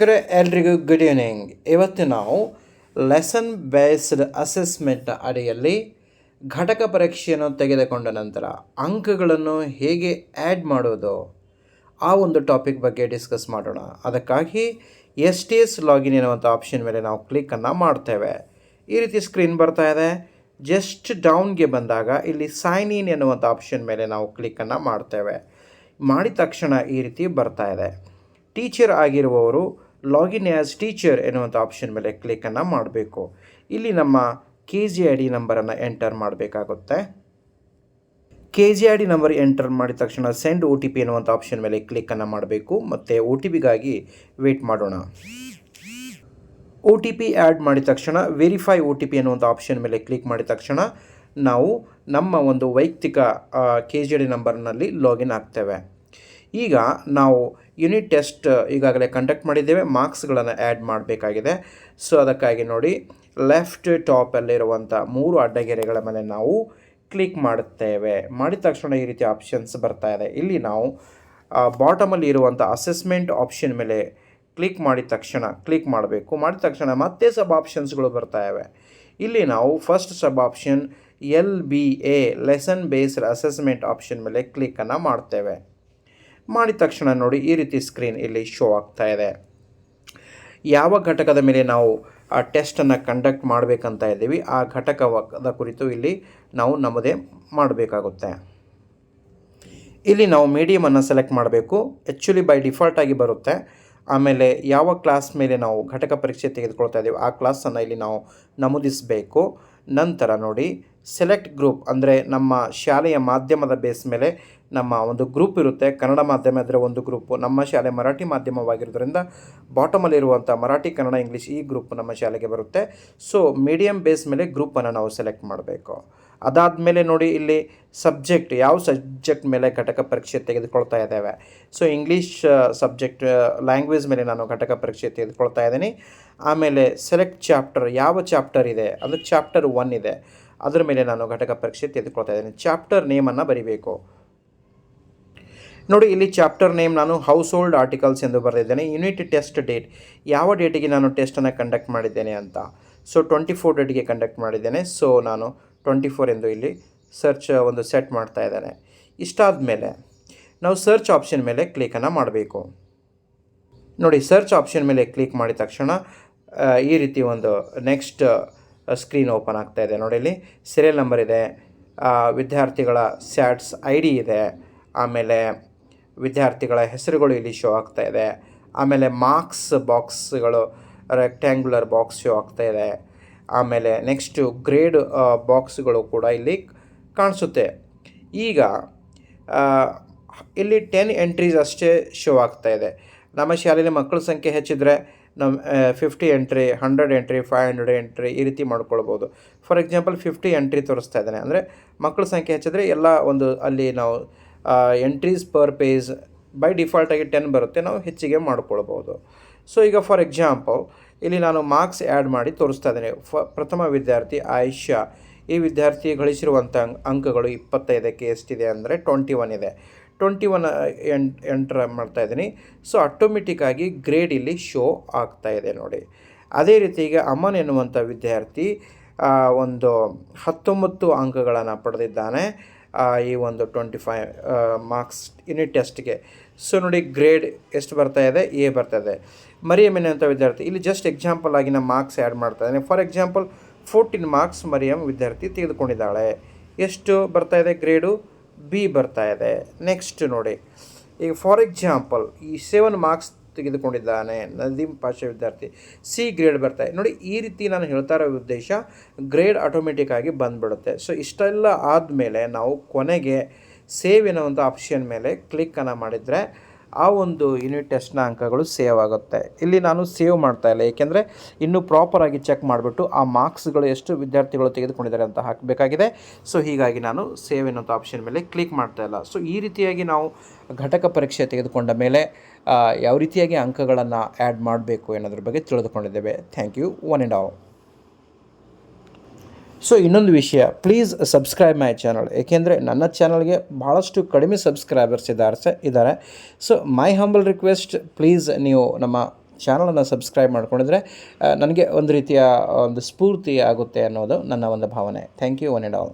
ಎಲ್ರಿಗೂ good evening. ಇವತ್ತು ನಾವು ಲೆಸನ್ ಬೇಸ್ಡ್ ಅಸೆಸ್ಮೆಂಟ್ ಅಡಿಯಲ್ಲಿ ಘಟಕ ಪರೀಕ್ಷೆಯನ್ನು ತೆಗೆದುಕೊಂಡ ನಂತರ ಅಂಕಗಳನ್ನು ಹೇಗೆ ಆ್ಯಡ್ ಮಾಡೋದು ಆ ಒಂದು ಟಾಪಿಕ್ ಬಗ್ಗೆ ಡಿಸ್ಕಸ್ ಮಾಡೋಣ. ಅದಕ್ಕಾಗಿ STS ಲಾಗಿನ್ ಎನ್ನುವಂಥ ಆಪ್ಷನ್ ಮೇಲೆ ನಾವು ಕ್ಲಿಕ್ಕನ್ನು ಮಾಡ್ತೇವೆ. ಈ ರೀತಿ ಸ್ಕ್ರೀನ್ ಬರ್ತಾ ಇದೆ. ಜಸ್ಟ್ ಡೌನ್ಗೆ ಬಂದಾಗ ಇಲ್ಲಿ ಸೈನ್ ಇನ್ ಎನ್ನುವಂಥ ಆಪ್ಷನ್ ಮೇಲೆ ನಾವು ಕ್ಲಿಕ್ಕನ್ನು ಮಾಡ್ತೇವೆ. ಮಾಡಿದ ತಕ್ಷಣ ಈ ರೀತಿ ಬರ್ತಾ ಇದೆ. ಟೀಚರ್ ಆಗಿರುವವರು ಲಾಗಿನ್ ಆ್ಯಸ್ ಟೀಚರ್ ಎನ್ನುವಂಥ ಆಪ್ಷನ್ ಮೇಲೆ ಕ್ಲಿಕ್ಕನ್ನು ಮಾಡಬೇಕು. ಇಲ್ಲಿ ನಮ್ಮ KGID ನಂಬರನ್ನು ಎಂಟರ್ ಮಾಡಬೇಕಾಗುತ್ತೆ. KGID ನಂಬರ್ ಎಂಟರ್ ಮಾಡಿದ ತಕ್ಷಣ ಸೆಂಡ್ OTP ಎನ್ನುವಂಥ ಆಪ್ಷನ್ ಮೇಲೆ ಕ್ಲಿಕ್ಕನ್ನು ಮಾಡಬೇಕು ಮತ್ತು OTPಗಾಗಿ ವೆಯ್ಟ್ ಮಾಡೋಣ. OTP ಆ್ಯಡ್ ಮಾಡಿದ ತಕ್ಷಣ ವೆರಿಫೈ OTP ಎನ್ನುವಂಥ ಆಪ್ಷನ್ ಮೇಲೆ ಕ್ಲಿಕ್ ಮಾಡಿದ ತಕ್ಷಣ ನಾವು ನಮ್ಮ ಒಂದು ವೈಯಕ್ತಿಕ KGID ನಂಬರ್ನಲ್ಲಿ ಲಾಗಿನ್ ಆಗ್ತೇವೆ. ಈಗ ನಾವು ಯೂನಿಟ್ ಟೆಸ್ಟ್ ಈಗಾಗಲೇ ಕಂಡಕ್ಟ್ ಮಾಡಿದ್ದೇವೆ. ಮಾರ್ಕ್ಸ್ಗಳನ್ನು ಆ್ಯಡ್ ಮಾಡಬೇಕಾಗಿದೆ. ಸೊ ಅದಕ್ಕಾಗಿ ನೋಡಿ, ಲೆಫ್ಟ್ ಟಾಪಲ್ಲಿರುವಂಥ 3 ಅಡ್ಡಗೆರೆಗಳ ಮೇಲೆ ನಾವು ಕ್ಲಿಕ್ ಮಾಡುತ್ತೇವೆ. ಮಾಡಿದ ತಕ್ಷಣ ಈ ರೀತಿ ಆಪ್ಷನ್ಸ್ ಬರ್ತಾ ಇದೆ. ಇಲ್ಲಿ ನಾವು ಬಾಟಮಲ್ಲಿ ಇರುವಂಥ ಅಸೆಸ್ಮೆಂಟ್ ಆಪ್ಷನ್ ಮೇಲೆ ಕ್ಲಿಕ್ ಮಾಡಿದ ತಕ್ಷಣ ಮತ್ತೆ ಸಬ್ ಆಪ್ಷನ್ಸ್ಗಳು ಬರ್ತಾ ಇವೆ. ಇಲ್ಲಿ ನಾವು ಫಸ್ಟ್ ಸಬ್ option LBA lesson based assessment option ಮೇಲೆ ಕ್ಲಿಕ್ಕನ್ನು ಮಾಡ್ತೇವೆ. ಮಾಡಿದ ತಕ್ಷಣ ನೋಡಿ ಈ ರೀತಿ ಸ್ಕ್ರೀನ್ ಇಲ್ಲಿ ಶೋ ಆಗ್ತಾ ಇದೆ. ಯಾವ ಘಟಕದ ಮೇಲೆ ನಾವು ಆ ಟೆಸ್ಟನ್ನು ಕಂಡಕ್ಟ್ ಮಾಡಬೇಕಂತ ಇದ್ದೀವಿ ಆ ಘಟಕದ ಕುರಿತು ಇಲ್ಲಿ ನಾವು ನಮ್ಮದೇ ಮಾಡಬೇಕಾಗುತ್ತೆ. ಇಲ್ಲಿ ನಾವು ಮೀಡಿಯಮನ್ನು ಸೆಲೆಕ್ಟ್ ಮಾಡಬೇಕು. ಆ್ಯಕ್ಚುಲಿ ಬೈ ಡಿಫಾಲ್ಟಾಗಿ ಬರುತ್ತೆ. ಆಮೇಲೆ ಯಾವ ಕ್ಲಾಸ್ ಮೇಲೆ ನಾವು ಘಟಕ ಪರೀಕ್ಷೆ ತೆಗೆದುಕೊಳ್ತಾ ಇದ್ದೀವಿ ಆ ಕ್ಲಾಸನ್ನು ಇಲ್ಲಿ ನಾವು ನಮೂದಿಸಬೇಕು. ನಂತರ ನೋಡಿ ಸೆಲೆಕ್ಟ್ ಗ್ರೂಪ್ ಅಂದರೆ ನಮ್ಮ ಶಾಲೆಯ ಮಾಧ್ಯಮದ ಬೇಸ್ ಮೇಲೆ ನಮ್ಮ ಒಂದು ಗ್ರೂಪ್ ಇರುತ್ತೆ. ಕನ್ನಡ ಮಾಧ್ಯಮ ಇದ್ದರೆ ಒಂದು ಗ್ರೂಪು, ನಮ್ಮ ಶಾಲೆ ಮರಾಠಿ ಮಾಧ್ಯಮವಾಗಿರೋದ್ರಿಂದ ಬಾಟಮಲ್ಲಿರುವಂಥ ಮರಾಠಿ, ಕನ್ನಡ, ಇಂಗ್ಲೀಷ್ ಈ ಗ್ರೂಪ್ ನಮ್ಮ ಶಾಲೆಗೆ ಬರುತ್ತೆ. ಸೊ ಮೀಡಿಯಮ್ ಬೇಸ್ ಮೇಲೆ ಗ್ರೂಪನ್ನು ನಾವು ಸೆಲೆಕ್ಟ್ ಮಾಡಬೇಕು. ಅದಾದಮೇಲೆ ನೋಡಿ ಇಲ್ಲಿ ಸಬ್ಜೆಕ್ಟ್, ಯಾವ ಸಬ್ಜೆಕ್ಟ್ ಮೇಲೆ ಘಟಕ ಪರೀಕ್ಷೆ ತೆಗೆದುಕೊಳ್ತಾ ಇದ್ದೇವೆ. ಸೊ ಇಂಗ್ಲೀಷ್ ಸಬ್ಜೆಕ್ಟ್ ಲ್ಯಾಂಗ್ವೇಜ್ ಮೇಲೆ ನಾನು ಘಟಕ ಪರೀಕ್ಷೆ ತೆಗೆದುಕೊಳ್ತಾ ಇದ್ದೀನಿ. ಆಮೇಲೆ ಸೆಲೆಕ್ಟ್ ಚಾಪ್ಟರ್, ಯಾವ ಚಾಪ್ಟರ್ ಇದೆ ಅದು ಚಾಪ್ಟರ್ 1 ಇದೆ, ಅದರ ಮೇಲೆ ನಾನು ಘಟಕ ಪರೀಕ್ಷೆ ತೆಗೆದುಕೊಳ್ತಾ ಇದ್ದೀನಿ. ಚಾಪ್ಟರ್ ನೇಮನ್ನು ಬರೀಬೇಕು. ನೋಡಿ ಇಲ್ಲಿ ಚಾಪ್ಟರ್ ನೇಮ್ ನಾನು ಹೌಸ್ ಹೋಲ್ಡ್ ಆರ್ಟಿಕಲ್ಸ್ ಎಂದು ಬರೆದಿದ್ದೇನೆ. ಯೂನಿಟ್ ಟೆಸ್ಟ್ ಡೇಟ್, ಯಾವ ಡೇಟಿಗೆ ನಾನು ಟೆಸ್ಟನ್ನು ಕಂಡಕ್ಟ್ ಮಾಡಿದ್ದೇನೆ ಅಂತ. ಸೊ 24 ಡೇಟಿಗೆ ಕಂಡಕ್ಟ್ ಮಾಡಿದ್ದೇನೆ. ಸೊ ನಾನು 24 ಎಂದು ಇಲ್ಲಿ ಸರ್ಚ್ ಒಂದು ಸೆಟ್ ಮಾಡ್ತಾ ಇದ್ದೇನೆ. ಇಷ್ಟಾದ ಮೇಲೆ ನಾವು ಸರ್ಚ್ ಆಪ್ಷನ್ ಮೇಲೆ ಕ್ಲಿಕ್ಕನ್ನು ಮಾಡಬೇಕು. ನೋಡಿ ಸರ್ಚ್ ಆಪ್ಷನ್ ಮೇಲೆ ಕ್ಲಿಕ್ ಮಾಡಿದ ತಕ್ಷಣ ಈ ರೀತಿ ಒಂದು ನೆಕ್ಸ್ಟ್ ಸ್ಕ್ರೀನ್ ಓಪನ್ ಆಗ್ತಾ ಇದೆ. ನೋಡಿ ಇಲ್ಲಿ ಸೀರಿಯಲ್ ನಂಬರ್ ಇದೆ, ವಿದ್ಯಾರ್ಥಿಗಳ ಸ್ಯಾಟ್ಸ್ ID ಇದೆ, ಆಮೇಲೆ ವಿದ್ಯಾರ್ಥಿಗಳ ಹೆಸರುಗಳು ಇಲ್ಲಿ ಶೋ ಆಗ್ತಾ ಇದೆ, ಆಮೇಲೆ ಮಾರ್ಕ್ಸ್ ಬಾಕ್ಸ್ಗಳು ರೆಕ್ಟ್ಯಾಂಗ್ಯುಲರ್ ಬಾಕ್ಸ್ ಶೋ ಆಗ್ತಾ ಇದೆ, ಆಮೇಲೆ ನೆಕ್ಸ್ಟು ಗ್ರೇಡ್ ಬಾಕ್ಸ್ಗಳು ಕೂಡ ಇಲ್ಲಿ ಕಾಣಿಸುತ್ತೆ. ಈಗ ಇಲ್ಲಿ 10 ಎಂಟ್ರೀಸ್ ಅಷ್ಟೇ ಶೋ ಆಗ್ತಾ ಇದೆ. ನಮ್ಮ ಶಾಲೆಯಲ್ಲಿ ಮಕ್ಕಳ ಸಂಖ್ಯೆ ಹೆಚ್ಚಿದ್ರೆ ನಮ್ಮ 50 ಎಂಟ್ರಿ, 100 ಎಂಟ್ರಿ, 500 ಎಂಟ್ರಿ ಈ ರೀತಿ ಮಾಡ್ಕೊಳ್ಬೋದು. ಫಾರ್ ಎಕ್ಸಾಂಪಲ್ 50 ಎಂಟ್ರಿ ತೋರಿಸ್ತಾ ಇದ್ದಾನೆ ಅಂದರೆ ಮಕ್ಕಳ ಸಂಖ್ಯೆ ಹೆಚ್ಚಿದ್ರೆ ಎಲ್ಲ ಒಂದು ಅಲ್ಲಿ ನಾವು ಎಂಟ್ರೀಸ್ ಪರ್ ಪೇಜ್ ಬೈ ಡಿಫಾಲ್ಟಾಗಿ 10 ಬರುತ್ತೆ, ನಾವು ಹೆಚ್ಚಿಗೆ ಮಾಡ್ಕೊಳ್ಬೋದು. ಸೊ ಈಗ ಫಾರ್ ಎಕ್ಸಾಂಪಲ್ ಇಲ್ಲಿ ನಾನು ಮಾರ್ಕ್ಸ್ ಆ್ಯಡ್ ಮಾಡಿ ತೋರಿಸ್ತಾ ಇದ್ದೇನೆ. ಪ್ರಥಮ ವಿದ್ಯಾರ್ಥಿ ಆಯಿಷಾ, ಈ ವಿದ್ಯಾರ್ಥಿ ಗಳಿಸಿರುವಂಥ ಅಂಕಗಳು 25ಕ್ಕೆ ಎಷ್ಟಿದೆ ಅಂದರೆ 21 ಇದೆ. 21 ಎಂಟರ್ ಮಾಡ್ತಾ ಇದ್ದೀನಿ. ಸೊ ಆಟೋಮೆಟಿಕ್ಕಾಗಿ ಗ್ರೇಡ್ ಇಲ್ಲಿ ಶೋ ಆಗ್ತಾ ಇದೆ ನೋಡಿ. ಅದೇ ರೀತಿ ಈಗ ಅಮನ್ ಎನ್ನುವಂಥ ವಿದ್ಯಾರ್ಥಿ ಒಂದು 19 ಅಂಕಗಳನ್ನು ಪಡೆದಿದ್ದಾನೆ ಈ ಒಂದು 25 ಮಾರ್ಕ್ಸ್ ಯೂನಿಟ್ ಟೆಸ್ಟ್ಗೆ. ಸೊ ನೋಡಿ ಗ್ರೇಡ್ ಎಷ್ಟು ಬರ್ತಾ ಇದೆ, A ಬರ್ತಾ ಇದೆ. ಮರಿಯಮ್ ಎನ್ನುವಂಥ ವಿದ್ಯಾರ್ಥಿ, ಇಲ್ಲಿ ಜಸ್ಟ್ ಎಕ್ಸಾಂಪಲ್ ಆಗಿ ನಾನು ಮಾರ್ಕ್ಸ್ ಆ್ಯಡ್ ಮಾಡ್ತಾ ಇದ್ದೇನೆ. ಫಾರ್ ಎಕ್ಸಾಂಪಲ್ 14 ಮಾರ್ಕ್ಸ್ ಮರಿಯಮ್ ವಿದ್ಯಾರ್ಥಿ ತೆಗೆದುಕೊಂಡಿದ್ದಾಳೆ. ಎಷ್ಟು ಬರ್ತಾ ಇದೆ ಗ್ರೇಡು, B ಬರ್ತಾ ಇದೆ. ನೆಕ್ಸ್ಟ್ ನೋಡಿ ಈಗ ಫಾರ್ ಎಕ್ಸಾಂಪಲ್ ಈ 7 ಮಾರ್ಕ್ಸ್ ತೆಗೆದುಕೊಂಡಿದ್ದಾನೆ ನದೀಮ್ ಪಾಷಾ ವಿದ್ಯಾರ್ಥಿ, C ಗ್ರೇಡ್ ಬರ್ತಾ ಇದೆ. ನೋಡಿ ಈ ರೀತಿ ನಾನು ಹೇಳ್ತಾ ಇರೋ ಉದ್ದೇಶ ಗ್ರೇಡ್ ಆಟೋಮೆಟಿಕ್ಕಾಗಿ ಬಂದುಬಿಡುತ್ತೆ. ಸೊ ಇಷ್ಟೆಲ್ಲ ಆದಮೇಲೆ ನಾವು ಕೊನೆಗೆ ಸೇವ್ ಎನ್ನುವಂಥ ಆಪ್ಷನ್ ಮೇಲೆ ಕ್ಲಿಕ್ಕನ್ನು ಮಾಡಿದರೆ ಆ ಒಂದು ಯೂನಿಟ್ ಟೆಸ್ಟ್ನ ಅಂಕಗಳು ಸೇವ್ ಆಗುತ್ತೆ. ಇಲ್ಲಿ ನಾನು ಸೇವ್ ಮಾಡ್ತಾ ಇಲ್ಲ, ಏಕೆಂದರೆ ಇನ್ನೂ ಪ್ರಾಪರಾಗಿ ಚೆಕ್ ಮಾಡಿಬಿಟ್ಟು ಆ ಮಾರ್ಕ್ಸ್ಗಳು ಎಷ್ಟು ವಿದ್ಯಾರ್ಥಿಗಳು ತೆಗೆದುಕೊಂಡಿದ್ದಾರೆ ಅಂತ ಹಾಕಬೇಕಾಗಿದೆ. ಸೊ ಹೀಗಾಗಿ ನಾನು ಸೇವ್ ಎನ್ನುವಂಥ ಆಪ್ಷನ್ ಮೇಲೆ ಕ್ಲಿಕ್ ಮಾಡ್ತಾ ಇಲ್ಲ. ಸೊ ಈ ರೀತಿಯಾಗಿ ನಾವು ಘಟಕ ಪರೀಕ್ಷೆ ತೆಗೆದುಕೊಂಡ ಮೇಲೆ ಯಾವ ರೀತಿಯಾಗಿ ಅಂಕಗಳನ್ನು ಆ್ಯಡ್ ಮಾಡಬೇಕು ಅನ್ನೋದ್ರ ಬಗ್ಗೆ ತಿಳಿದುಕೊಂಡಿದ್ದೇವೆ. Thank you one and all. So ಇನ್ನೊಂದು ವಿಷಯ, ಪ್ಲೀಸ್ ಸಬ್ಸ್ಕ್ರೈಬ್ ಮೈ ಚಾನಲ್. ಏಕೆಂದರೆ ನನ್ನ ಚಾನಲ್ಗೆ ಭಾಳಷ್ಟು ಕಡಿಮೆ ಸಬ್ಸ್ಕ್ರೈಬರ್ಸ್ ಇದ್ದಾರೆ. So my humble request, please ನೀವು ನಮ್ಮ ಚಾನಲನ್ನು ಸಬ್ಸ್ಕ್ರೈಬ್ ಮಾಡ್ಕೊಂಡಿದ್ರೆ ನನಗೆ ಒಂದು ರೀತಿಯ ಒಂದು ಸ್ಫೂರ್ತಿ ಆಗುತ್ತೆ ಅನ್ನೋದು ನನ್ನ ಒಂದು ಭಾವನೆ. Thank you one and all.